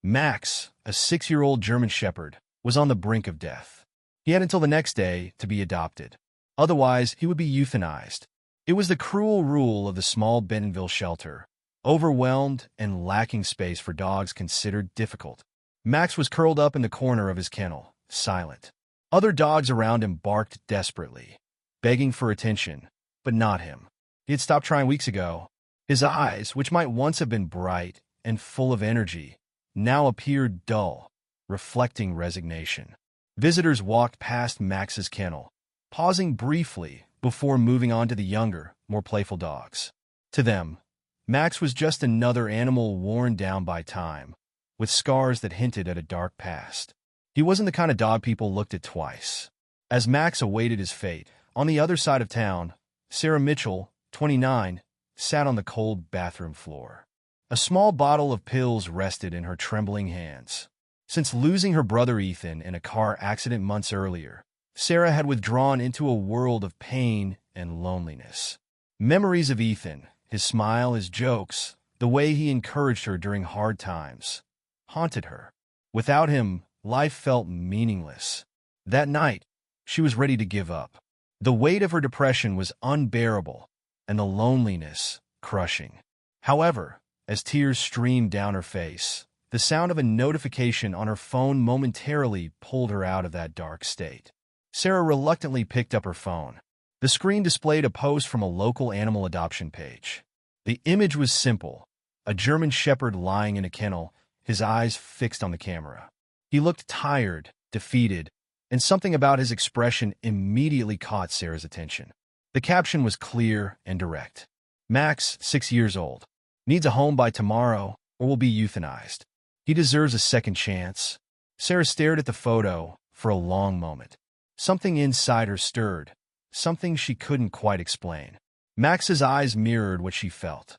Max, a 6-year-old German Shepherd, was on the brink of death. He had until the next day to be adopted. Otherwise, he would be euthanized. It was the cruel rule of the small Bentonville shelter, overwhelmed and lacking space for dogs considered difficult. Max was curled up in the corner of his kennel, silent. Other dogs around him barked desperately, begging for attention, but not him. He had stopped trying weeks ago. His eyes, which might once have been bright and full of energy, now appeared dull, reflecting resignation. Visitors walked past Max's kennel, pausing briefly before moving on to the younger, more playful dogs. To them, Max was just another animal worn down by time, with scars that hinted at a dark past. He wasn't the kind of dog people looked at twice. As Max awaited his fate, on the other side of town, Sarah Mitchell, 29, sat on the cold bathroom floor. A small bottle of pills rested in her trembling hands. Since losing her brother Ethan in a car accident months earlier, Sarah had withdrawn into a world of pain and loneliness. Memories of Ethan, his smile, his jokes, the way he encouraged her during hard times, haunted her. Without him, life felt meaningless. That night, she was ready to give up. The weight of her depression was unbearable, and the loneliness crushing. However, as tears streamed down her face, the sound of a notification on her phone momentarily pulled her out of that dark state. Sarah reluctantly picked up her phone. The screen displayed a post from a local animal adoption page. The image was simple: a German Shepherd lying in a kennel, his eyes fixed on the camera. He looked tired, defeated, and something about his expression immediately caught Sarah's attention. The caption was clear and direct. Max, 6 years old, needs a home by tomorrow or will be euthanized. He deserves a second chance. Sarah stared at the photo for a long moment. Something inside her stirred, something she couldn't quite explain. Max's eyes mirrored what she felt: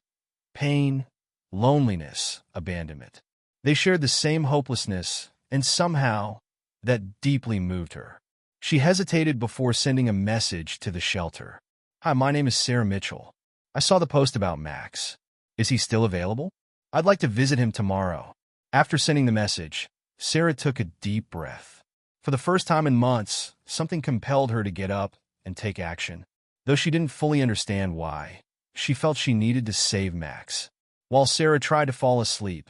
pain, loneliness, abandonment. They shared the same hopelessness, and somehow, that deeply moved her. She hesitated before sending a message to the shelter. "Hi, my name is Sarah Mitchell. I saw the post about Max. Is he still available? I'd like to visit him tomorrow." After sending the message, Sarah took a deep breath. For the first time in months, something compelled her to get up and take action. Though she didn't fully understand why, she felt she needed to save Max. While Sarah tried to fall asleep,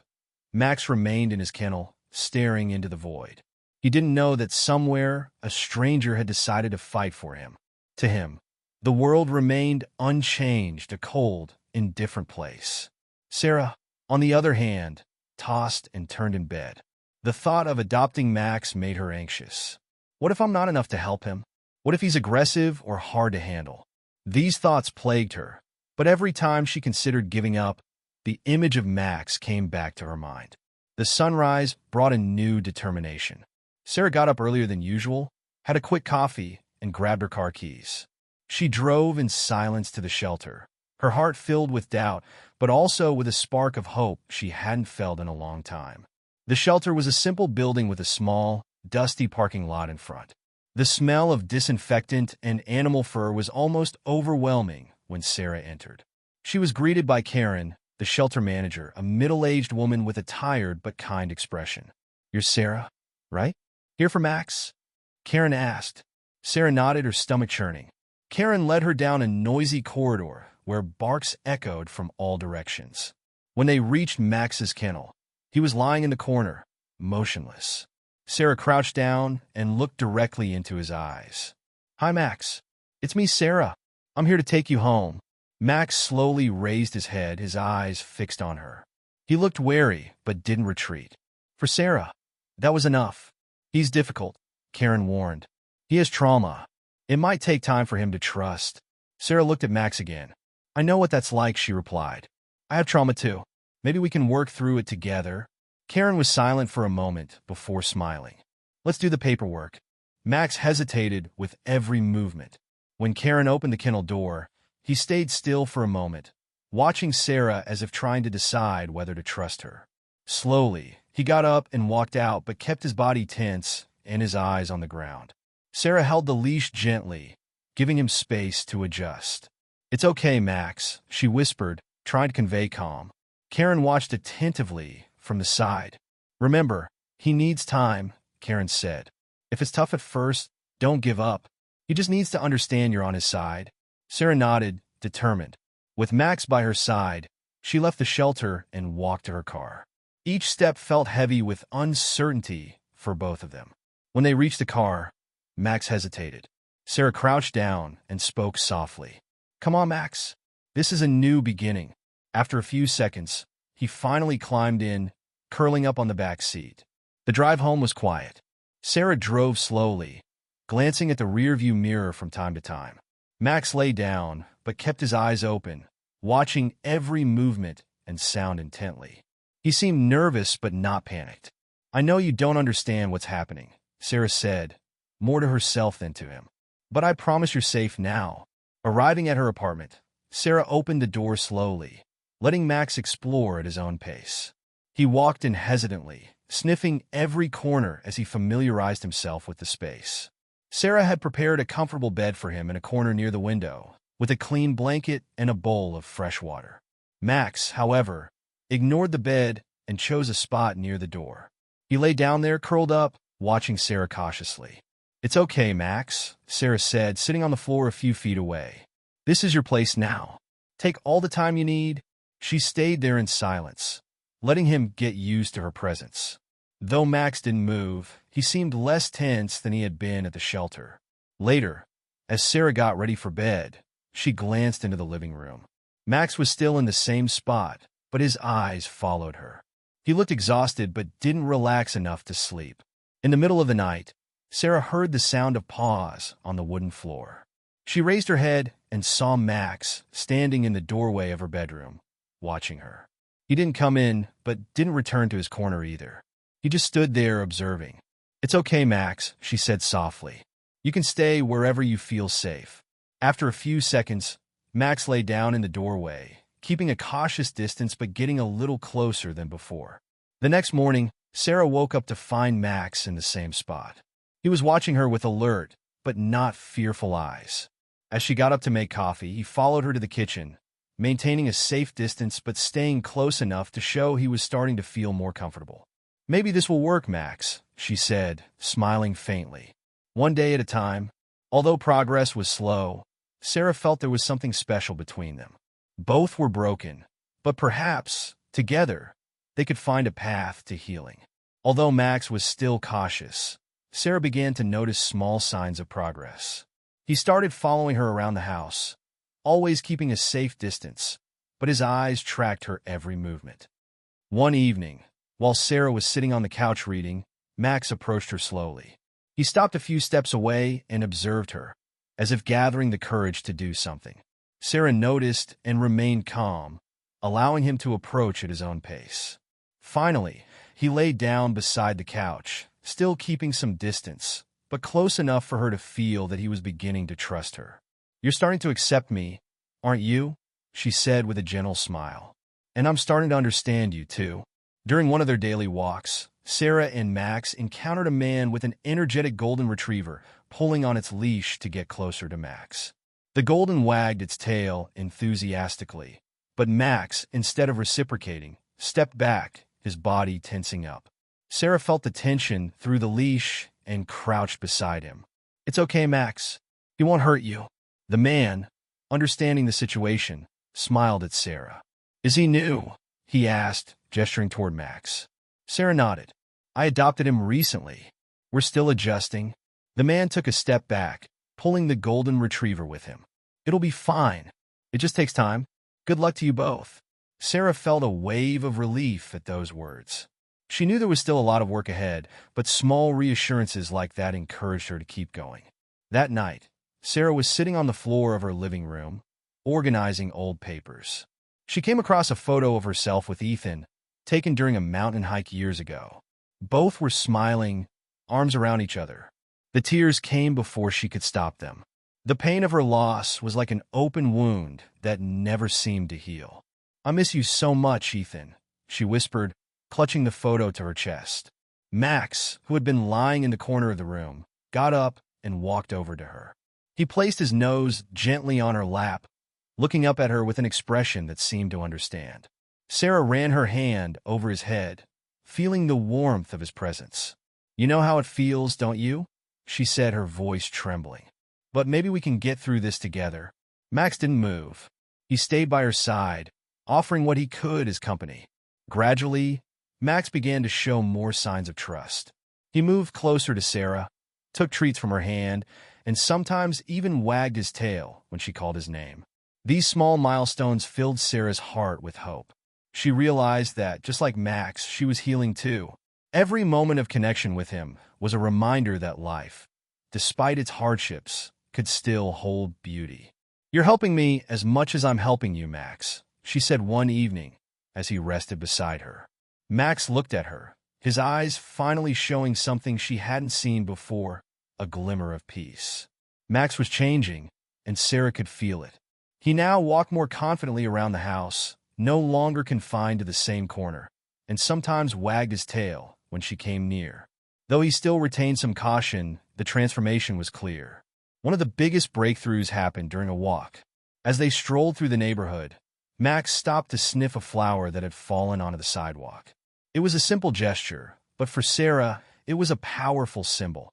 Max remained in his kennel, staring into the void. He didn't know that somewhere a stranger had decided to fight for him. To him, the world remained unchanged, a cold, indifferent place. Sarah, on the other hand, tossed and turned in bed. The thought of adopting Max made her anxious. What if I'm not enough to help him? What if he's aggressive or hard to handle? These thoughts plagued her, but every time she considered giving up, the image of Max came back to her mind. The sunrise brought a new determination. Sarah got up earlier than usual, had a quick coffee, and grabbed her car keys. She drove in silence to the shelter, her heart filled with doubt, but also with a spark of hope she hadn't felt in a long time. The shelter was a simple building with a small, dusty parking lot in front. The smell of disinfectant and animal fur was almost overwhelming when Sarah entered. She was greeted by Karen, the shelter manager, a middle-aged woman with a tired but kind expression. "You're Sarah, right? Here for Max?" Karen asked. Sarah nodded, her stomach churning. Karen led her down a noisy corridor where barks echoed from all directions. When they reached Max's kennel, he was lying in the corner, motionless. Sarah crouched down and looked directly into his eyes. "Hi, Max. It's me, Sarah. I'm here to take you home." Max slowly raised his head, his eyes fixed on her. He looked wary, but didn't retreat. For Sarah, that was enough. "He's difficult," Karen warned. "He has trauma. It might take time for him to trust." Sarah looked at Max again. "I know what that's like," she replied. "I have trauma too. Maybe we can work through it together." Karen was silent for a moment before smiling. "Let's do the paperwork." Max hesitated with every movement. When Karen opened the kennel door, he stayed still for a moment, watching Sarah as if trying to decide whether to trust her. Slowly, he got up and walked out, but kept his body tense and his eyes on the ground. Sarah held the leash gently, giving him space to adjust. "It's okay, Max," she whispered, trying to convey calm. Karen watched attentively from the side. Remember, he needs time, Karen said. If it's tough at first, don't give up. He just needs to understand you're on his side. Sarah nodded, determined. With Max by her side, she left the shelter and walked to her car. Each step felt heavy with uncertainty for both of them. When they reached the car, Max hesitated. Sarah crouched down and spoke softly. Come on, Max. This is a new beginning. After a few seconds, he finally climbed in, curling up on the back seat. The drive home was quiet. Sarah drove slowly, glancing at the rearview mirror from time to time. Max lay down, but kept his eyes open, watching every movement and sound intently. He seemed nervous but not panicked. I know you don't understand what's happening, Sarah said, more to herself than to him. But I promise you're safe now. Arriving at her apartment, Sarah opened the door slowly, letting Max explore at his own pace. He walked in hesitantly, sniffing every corner as he familiarized himself with the space. Sarah had prepared a comfortable bed for him in a corner near the window, with a clean blanket and a bowl of fresh water. Max, however, ignored the bed and chose a spot near the door. He lay down there, curled up, watching Sarah cautiously. It's okay, Max, Sarah said, sitting on the floor a few feet away. This is your place now. Take all the time you need. She stayed there in silence, letting him get used to her presence. Though Max didn't move, he seemed less tense than he had been at the shelter. Later, as Sarah got ready for bed, she glanced into the living room. Max was still in the same spot, but his eyes followed her. He looked exhausted but didn't relax enough to sleep. In the middle of the night, Sarah heard the sound of paws on the wooden floor. She raised her head and saw Max standing in the doorway of her bedroom, watching her. He didn't come in, but didn't return to his corner either. He just stood there observing. It's okay, Max, she said softly. You can stay wherever you feel safe. After a few seconds, Max lay down in the doorway, keeping a cautious distance but getting a little closer than before. The next morning, Sarah woke up to find Max in the same spot. He was watching her with alert, but not fearful eyes. As she got up to make coffee, he followed her to the kitchen, maintaining a safe distance but staying close enough to show he was starting to feel more comfortable. Maybe this will work, Max, she said, smiling faintly. One day at a time. Although progress was slow, Sarah felt there was something special between them. Both were broken, but perhaps, together, they could find a path to healing. Although Max was still cautious, Sarah began to notice small signs of progress. He started following her around the house, always keeping a safe distance, but his eyes tracked her every movement. One evening, while Sarah was sitting on the couch reading, Max approached her slowly. He stopped a few steps away and observed her, as if gathering the courage to do something. Sarah noticed and remained calm, allowing him to approach at his own pace. Finally, he lay down beside the couch, still keeping some distance, but close enough for her to feel that he was beginning to trust her. You're starting to accept me, aren't you? She said with a gentle smile. And I'm starting to understand you, too. During one of their daily walks, Sarah and Max encountered a man with an energetic golden retriever pulling on its leash to get closer to Max. The golden wagged its tail enthusiastically, but Max, instead of reciprocating, stepped back, his body tensing up. Sarah felt the tension through the leash and crouched beside him. It's okay, Max. He won't hurt you. The man, understanding the situation, smiled at Sarah. Is he new? He asked, gesturing toward Max. Sarah nodded. I adopted him recently. We're still adjusting. The man took a step back, pulling the golden retriever with him. It'll be fine. It just takes time. Good luck to you both. Sarah felt a wave of relief at those words. She knew there was still a lot of work ahead, but small reassurances like that encouraged her to keep going. That night, Sarah was sitting on the floor of her living room, organizing old papers. She came across a photo of herself with Ethan, taken during a mountain hike years ago. Both were smiling, arms around each other. The tears came before she could stop them. The pain of her loss was like an open wound that never seemed to heal. I miss you so much, Ethan, she whispered, clutching the photo to her chest. Max, who had been lying in the corner of the room, got up and walked over to her. He placed his nose gently on her lap, looking up at her with an expression that seemed to understand. Sarah ran her hand over his head, feeling the warmth of his presence. "You know how it feels, don't you?" she said, her voice trembling. "But maybe we can get through this together." Max didn't move. He stayed by her side, offering what he could as company. Gradually, Max began to show more signs of trust. He moved closer to Sarah, took treats from her hand, and sometimes even wagged his tail when she called his name. These small milestones filled Sarah's heart with hope. She realized that, just like Max, she was healing too. Every moment of connection with him was a reminder that life, despite its hardships, could still hold beauty. "You're helping me as much as I'm helping you, Max," she said one evening as he rested beside her. Max looked at her, his eyes finally showing something she hadn't seen before, a glimmer of peace. Max was changing, and Sarah could feel it. He now walked more confidently around the house, no longer confined to the same corner, and sometimes wagged his tail when she came near. Though he still retained some caution, the transformation was clear. One of the biggest breakthroughs happened during a walk. As they strolled through the neighborhood, Max stopped to sniff a flower that had fallen onto the sidewalk. It was a simple gesture, but for Sarah, it was a powerful symbol.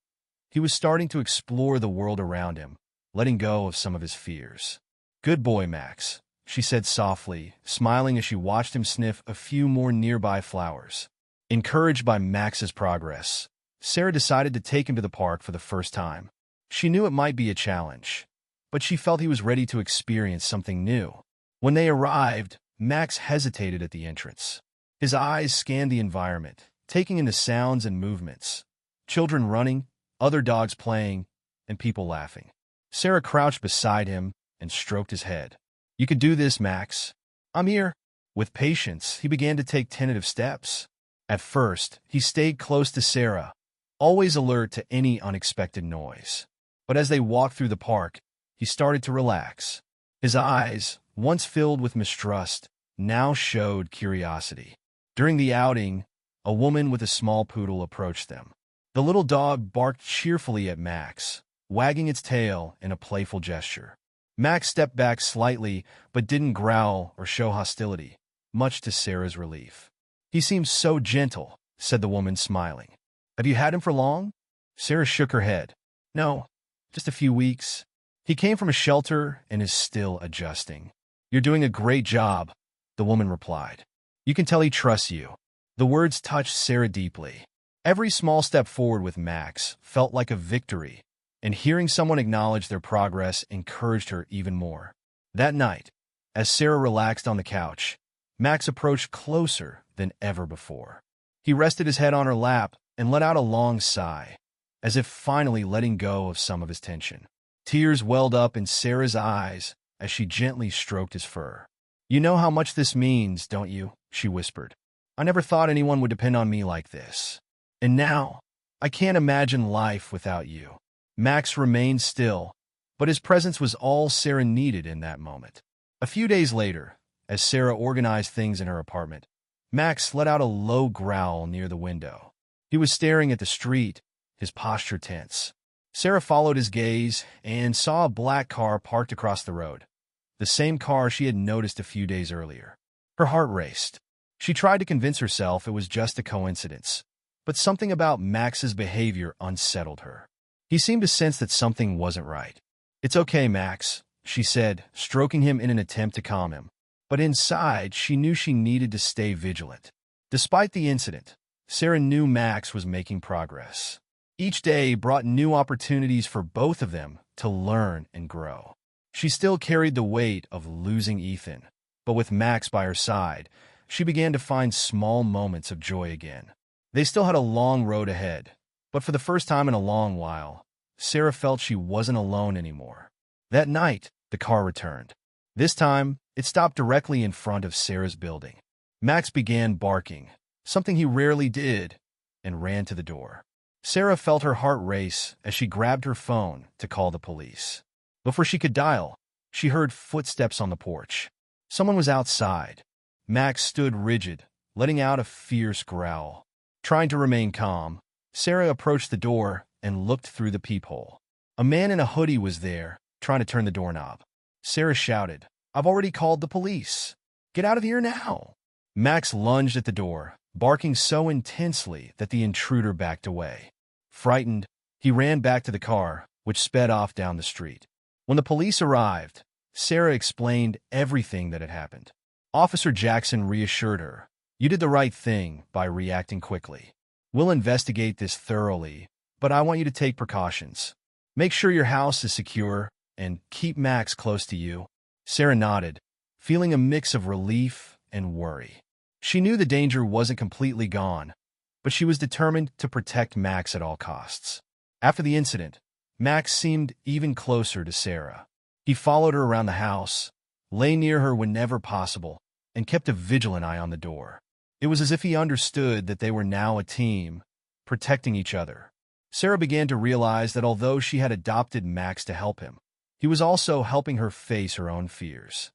He was starting to explore the world around him, letting go of some of his fears. "Good boy, Max," she said softly, smiling as she watched him sniff a few more nearby flowers. Encouraged by Max's progress, Sarah decided to take him to the park for the first time. She knew it might be a challenge, but she felt he was ready to experience something new. When they arrived, Max hesitated at the entrance. His eyes scanned the environment, taking in the sounds and movements. Children running, other dogs playing, and people laughing. Sarah crouched beside him and stroked his head. "You could do this, Max. I'm here." With patience, he began to take tentative steps. At first, he stayed close to Sarah, always alert to any unexpected noise. But as they walked through the park, he started to relax. His eyes, once filled with mistrust, now showed curiosity. During the outing, a woman with a small poodle approached them. The little dog barked cheerfully at Max, wagging its tail in a playful gesture. Max stepped back slightly, but didn't growl or show hostility, much to Sarah's relief. "He seems so gentle," said the woman, smiling. "Have you had him for long?" Sarah shook her head. "No, just a few weeks. He came from a shelter and is still adjusting." "You're doing a great job," the woman replied. "You can tell he trusts you." The words touched Sarah deeply. Every small step forward with Max felt like a victory, and hearing someone acknowledge their progress encouraged her even more. That night, as Sarah relaxed on the couch, Max approached closer than ever before. He rested his head on her lap and let out a long sigh, as if finally letting go of some of his tension. Tears welled up in Sarah's eyes as she gently stroked his fur. "You know how much this means, don't you?" she whispered. "I never thought anyone would depend on me like this. And now, I can't imagine life without you." Max remained still, but his presence was all Sarah needed in that moment. A few days later, as Sarah organized things in her apartment, Max let out a low growl near the window. He was staring at the street, his posture tense. Sarah followed his gaze and saw a black car parked across the road, the same car she had noticed a few days earlier. Her heart raced. She tried to convince herself it was just a coincidence, but something about Max's behavior unsettled her. He seemed to sense that something wasn't right. "It's okay, Max," she said, stroking him in an attempt to calm him. But inside, she knew she needed to stay vigilant. Despite the incident, Sarah knew Max was making progress. Each day brought new opportunities for both of them to learn and grow. She still carried the weight of losing Ethan, but with Max by her side, she began to find small moments of joy again. They still had a long road ahead, but for the first time in a long while, Sarah felt she wasn't alone anymore. That night, the car returned. This time, it stopped directly in front of Sarah's building. Max began barking, something he rarely did, and ran to the door. Sarah felt her heart race as she grabbed her phone to call the police. Before she could dial, she heard footsteps on the porch. Someone was outside. Max stood rigid, letting out a fierce growl. Trying to remain calm, Sarah approached the door and looked through the peephole. A man in a hoodie was there, trying to turn the doorknob. Sarah shouted, "I've already called the police. Get out of here now." Max lunged at the door, barking so intensely that the intruder backed away. Frightened, he ran back to the car, which sped off down the street. When the police arrived, Sarah explained everything that had happened. Officer Jackson reassured her, "You did the right thing by reacting quickly. We'll investigate this thoroughly, but I want you to take precautions. Make sure your house is secure and keep Max close to you." Sarah nodded, feeling a mix of relief and worry. She knew the danger wasn't completely gone, but she was determined to protect Max at all costs. After the incident, Max seemed even closer to Sarah. He followed her around the house, lay near her whenever possible, and kept a vigilant eye on the door. It was as if he understood that they were now a team, protecting each other. Sarah began to realize that although she had adopted Max to help him, he was also helping her face her own fears.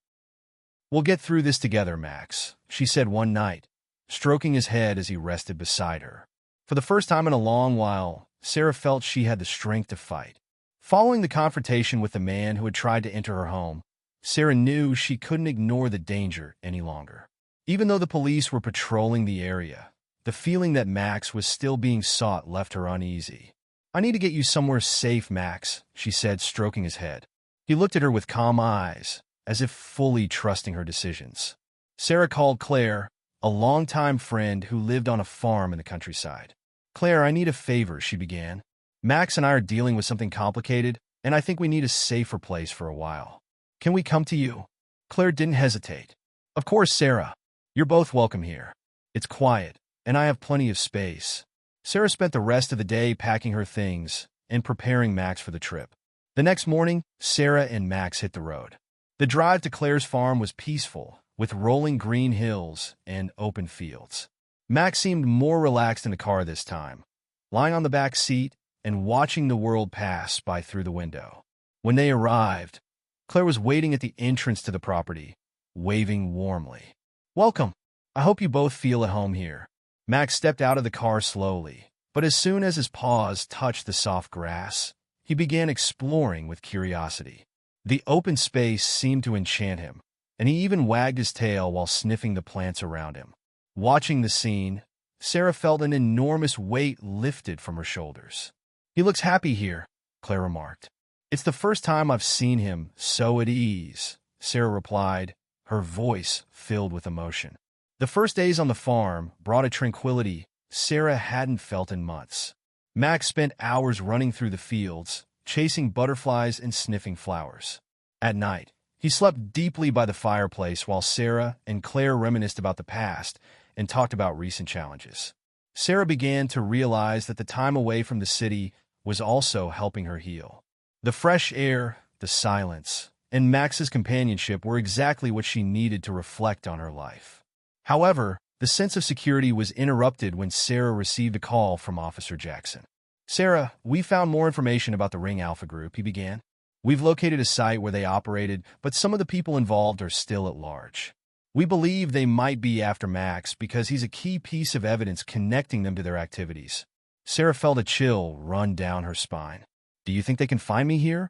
"We'll get through this together, Max," she said one night, stroking his head as he rested beside her. For the first time in a long while, Sarah felt she had the strength to fight. Following the confrontation with the man who had tried to enter her home, Sarah knew she couldn't ignore the danger any longer. Even though the police were patrolling the area, the feeling that Max was still being sought left her uneasy. "I need to get you somewhere safe, Max," she said, stroking his head. He looked at her with calm eyes, as if fully trusting her decisions. Sarah called Claire, a longtime friend who lived on a farm in the countryside. "Claire, I need a favor," she began. "Max and I are dealing with something complicated, and I think we need a safer place for a while. Can we come to you?" Claire didn't hesitate. "Of course, Sarah. You're both welcome here. It's quiet, and I have plenty of space." Sarah spent the rest of the day packing her things and preparing Max for the trip. The next morning, Sarah and Max hit the road. The drive to Claire's farm was peaceful, with rolling green hills and open fields. Max seemed more relaxed in the car this time, lying on the back seat and watching the world pass by through the window. When they arrived, Claire was waiting at the entrance to the property, waving warmly. "Welcome. I hope you both feel at home here." Max stepped out of the car slowly, but as soon as his paws touched the soft grass, he began exploring with curiosity. The open space seemed to enchant him, and he even wagged his tail while sniffing the plants around him. Watching the scene, Sarah felt an enormous weight lifted from her shoulders. "He looks happy here," Claire remarked. "It's the first time I've seen him so at ease," Sarah replied, her voice filled with emotion. The first days on the farm brought a tranquility Sarah hadn't felt in months. Max spent hours running through the fields, chasing butterflies and sniffing flowers. At night, he slept deeply by the fireplace while Sarah and Claire reminisced about the past and talked about recent challenges. Sarah began to realize that the time away from the city was also helping her heal. The fresh air, the silence, and Max's companionship were exactly what she needed to reflect on her life. However, the sense of security was interrupted when Sarah received a call from Officer Jackson. "Sarah, we found more information about the Ring Alpha Group," he began. "We've located a site where they operated, but some of the people involved are still at large. We believe they might be after Max because he's a key piece of evidence connecting them to their activities." Sarah felt a chill run down her spine. "Do you think they can find me here?"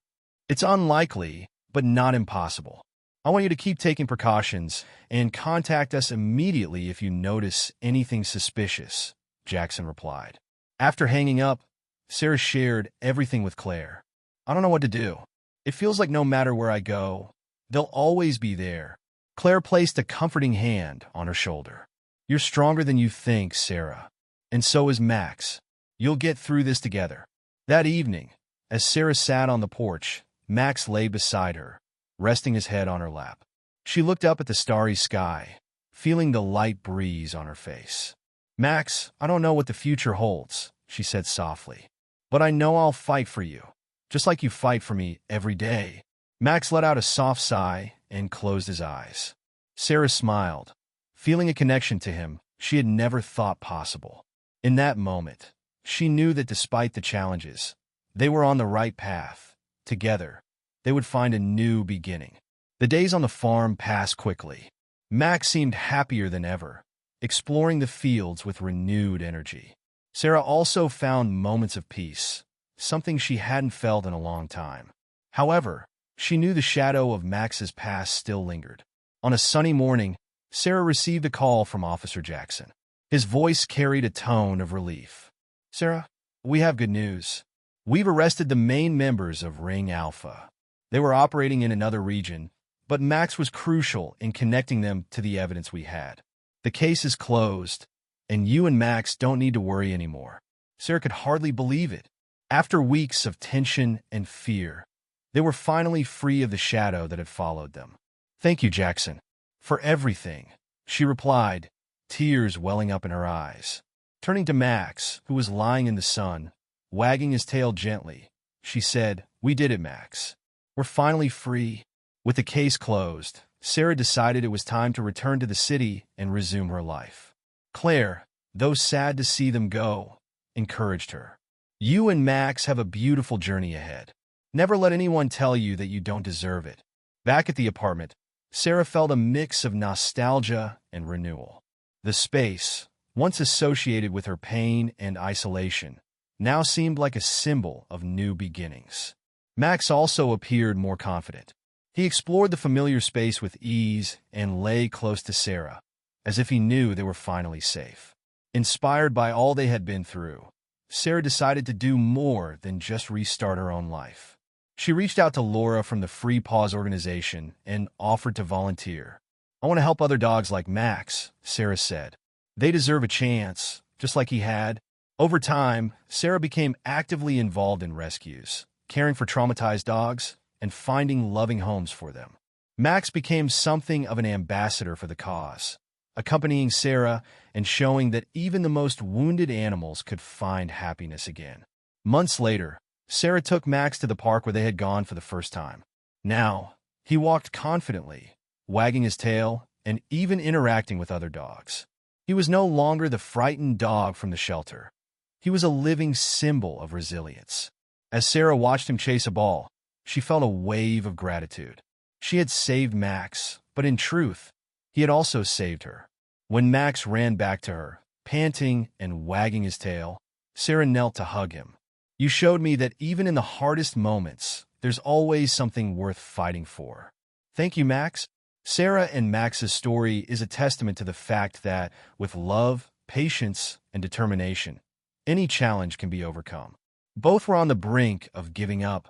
"It's unlikely, but not impossible. I want you to keep taking precautions and contact us immediately if you notice anything suspicious," Jackson replied. After hanging up, Sarah shared everything with Claire. "I don't know what to do. It feels like no matter where I go, they'll always be there." Claire placed a comforting hand on her shoulder. "You're stronger than you think, Sarah. And so is Max. You'll get through this together." That evening, as Sarah sat on the porch, Max lay beside her, resting his head on her lap. She looked up at the starry sky, feeling the light breeze on her face. "Max, I don't know what the future holds," she said softly, "but I know I'll fight for you, just like you fight for me every day." Max let out a soft sigh and closed his eyes. Sarah smiled, feeling a connection to him she had never thought possible. In that moment, she knew that despite the challenges, they were on the right path. Together, they would find a new beginning. The days on the farm passed quickly. Max seemed happier than ever, exploring the fields with renewed energy. Sarah also found moments of peace, something she hadn't felt in a long time. However, she knew the shadow of Max's past still lingered. On a sunny morning, Sarah received a call from Officer Jackson. His voice carried a tone of relief. "Sarah, we have good news. We've arrested the main members of Ring Alpha. They were operating in another region, but Max was crucial in connecting them to the evidence we had. The case is closed, and you and Max don't need to worry anymore." Sarah could hardly believe it. After weeks of tension and fear, they were finally free of the shadow that had followed them. "Thank you, Jackson, for everything," she replied, tears welling up in her eyes. Turning to Max, who was lying in the sun, wagging his tail gently, she said, "We did it, Max. We're finally free." With the case closed, Sarah decided it was time to return to the city and resume her life. Claire, though sad to see them go, encouraged her. "You and Max have a beautiful journey ahead. Never let anyone tell you that you don't deserve it." Back at the apartment, Sarah felt a mix of nostalgia and renewal. The space, once associated with her pain and isolation, now seemed like a symbol of new beginnings. Max also appeared more confident. He explored the familiar space with ease and lay close to Sarah, as if he knew they were finally safe. Inspired by all they had been through, Sarah decided to do more than just restart her own life. She reached out to Laura from the Free Paws organization and offered to volunteer. "I want to help other dogs like Max," Sarah said. "They deserve a chance, just like he had." Over time, Sarah became actively involved in rescues, caring for traumatized dogs and finding loving homes for them. Max became something of an ambassador for the cause, accompanying Sarah and showing that even the most wounded animals could find happiness again. Months later, Sarah took Max to the park where they had gone for the first time. Now, he walked confidently, wagging his tail and even interacting with other dogs. He was no longer the frightened dog from the shelter. He was a living symbol of resilience. As Sarah watched him chase a ball, she felt a wave of gratitude. She had saved Max, but in truth, he had also saved her. When Max ran back to her, panting and wagging his tail, Sarah knelt to hug him. "You showed me that even in the hardest moments, there's always something worth fighting for." "Thank you, Max." Sarah and Max's story is a testament to the fact that, with love, patience, and determination, any challenge can be overcome. Both were on the brink of giving up,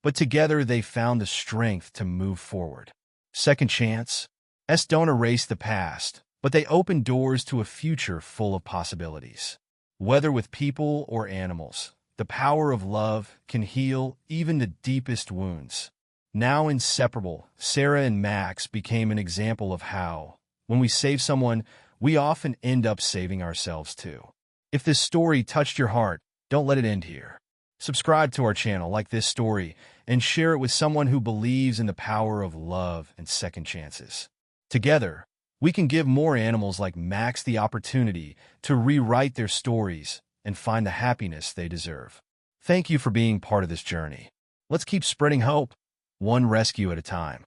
but together they found the strength to move forward. Second chances don't erase the past, but they open doors to a future full of possibilities. Whether with people or animals, the power of love can heal even the deepest wounds. Now inseparable, Sarah and Max became an example of how, when we save someone, we often end up saving ourselves too. If this story touched your heart, don't let it end here. Subscribe to our channel, like this story, and share it with someone who believes in the power of love and second chances. Together, we can give more animals like Max the opportunity to rewrite their stories and find the happiness they deserve. Thank you for being part of this journey. Let's keep spreading hope, one rescue at a time.